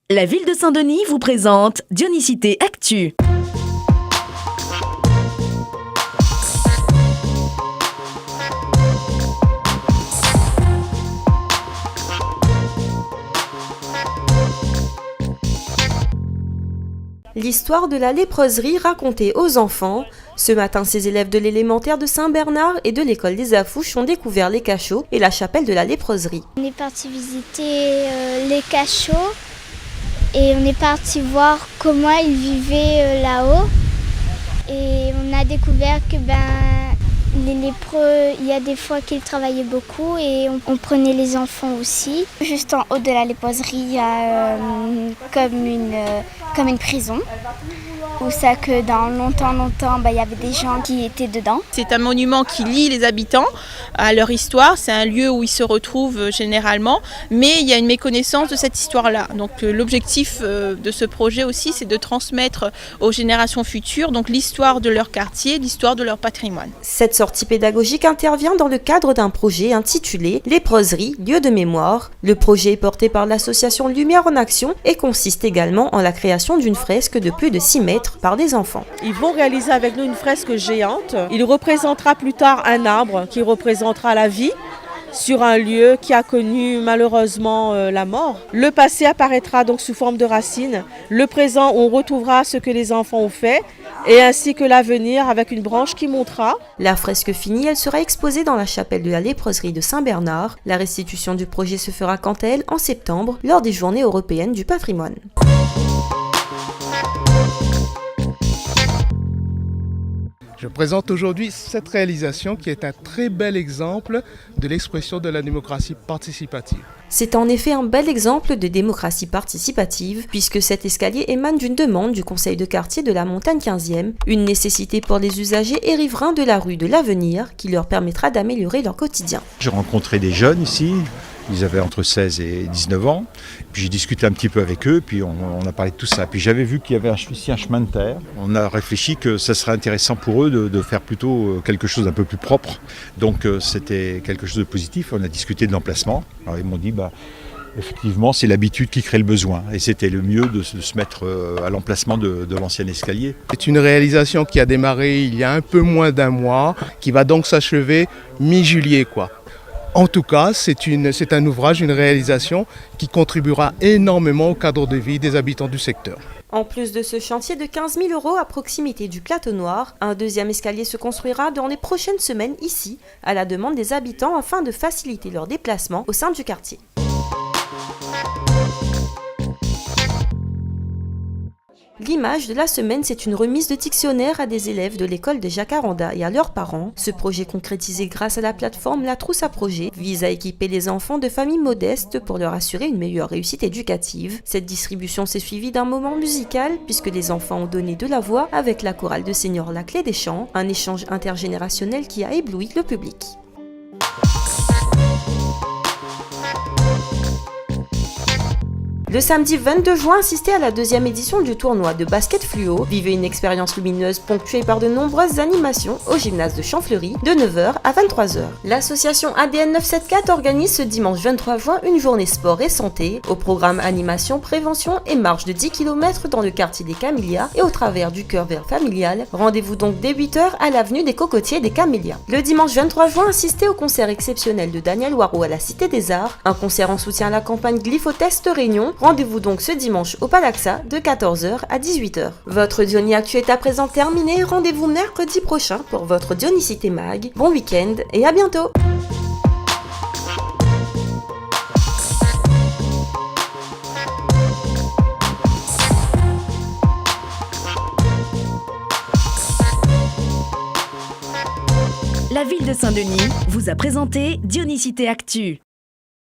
La ville de Saint-Denis vous présente Dionysité Actu. L'histoire de la léproserie racontée aux enfants. Ce matin, ces élèves de l'élémentaire de Saint-Bernard et de l'école des Affouches ont découvert les cachots et la chapelle de la léproserie. On est parti visiter les cachots et on est parti voir comment ils vivaient là-haut. Et on a découvert que les lépreux, il y a des fois qu'ils travaillaient beaucoup et on prenait les enfants aussi. Juste en haut de la léproserie, il y a comme une prison. Où ça que dans longtemps, il y avait des gens qui étaient dedans. C'est un monument qui lie les habitants à leur histoire. C'est un lieu où ils se retrouvent généralement, mais il y a une méconnaissance de cette histoire-là. Donc l'objectif de ce projet aussi, c'est de transmettre aux générations futures donc l'histoire de leur quartier, l'histoire de leur patrimoine. Cette sortie pédagogique intervient dans le cadre d'un projet intitulé Léproserie, lieu de mémoire. Le projet est porté par l'association Lumière en Action et consiste également en la création d'une fresque de plus de 6 mètres par des enfants. Ils vont réaliser avec nous une fresque géante. Il représentera plus tard un arbre qui représentera la vie sur un lieu qui a connu malheureusement la mort. Le passé apparaîtra donc sous forme de racines. Le présent, on retrouvera ce que les enfants ont fait et ainsi que l'avenir avec une branche qui montera. La fresque finie, elle sera exposée dans la chapelle de la léproserie de Saint-Bernard. La restitution du projet se fera quant à elle en septembre lors des Journées européennes du patrimoine. Je présente aujourd'hui cette réalisation qui est un très bel exemple de l'expression de la démocratie participative. C'est en effet un bel exemple de démocratie participative puisque cet escalier émane d'une demande du conseil de quartier de la Montagne 15e, une nécessité pour les usagers et riverains de la rue de l'Avenir qui leur permettra d'améliorer leur quotidien. J'ai rencontré des jeunes ici. Ils avaient entre 16 et 19 ans. Puis j'ai discuté un petit peu avec eux, puis on a parlé de tout ça. Puis j'avais vu qu'il y avait ici un chemin de terre. On a réfléchi que ça serait intéressant pour eux de faire plutôt quelque chose d'un peu plus propre. Donc c'était quelque chose de positif. On a discuté de l'emplacement. Alors ils m'ont dit, effectivement, c'est l'habitude qui crée le besoin. Et c'était le mieux de se mettre à l'emplacement de l'ancien escalier. C'est une réalisation qui a démarré il y a un peu moins d'un mois, qui va donc s'achever mi-juillet, En tout cas, c'est un ouvrage, une réalisation qui contribuera énormément au cadre de vie des habitants du secteur. En plus de ce chantier de 15 000 € à proximité du Plateau Noir, un deuxième escalier se construira dans les prochaines semaines ici, à la demande des habitants afin de faciliter leur déplacement au sein du quartier. L'image de la semaine, c'est une remise de dictionnaire à des élèves de l'école des Jacarandas et à leurs parents. Ce projet concrétisé grâce à la plateforme La Trousse à Projet vise à équiper les enfants de familles modestes pour leur assurer une meilleure réussite éducative. Cette distribution s'est suivie d'un moment musical puisque les enfants ont donné de la voix avec la chorale de Seigneur La Clé des Champs, un échange intergénérationnel qui a ébloui le public. Le samedi 22 juin, assistez à la deuxième édition du tournoi de basket fluo. Vivez une expérience lumineuse ponctuée par de nombreuses animations au gymnase de Champfleury de 9h à 23h. L'association ADN 974 organise ce dimanche 23 juin une journée sport et santé. Au programme animation, prévention et marche de 10 km dans le quartier des Camélias et au travers du cœur vert familial. Rendez-vous donc dès 8h à l'avenue des Cocotiers des Camélias. Le dimanche 23 juin, assistez au concert exceptionnel de Daniel Waro à la Cité des Arts. Un concert en soutien à la campagne Glyphotest Réunion. Rendez-vous donc ce dimanche au Palaxa de 14h à 18h. Votre Diony Actu est à présent terminé. Rendez-vous mercredi prochain pour votre Dionysité Mag. Bon week-end et à bientôt. La ville de Saint-Denis vous a présenté Dionysité Actu.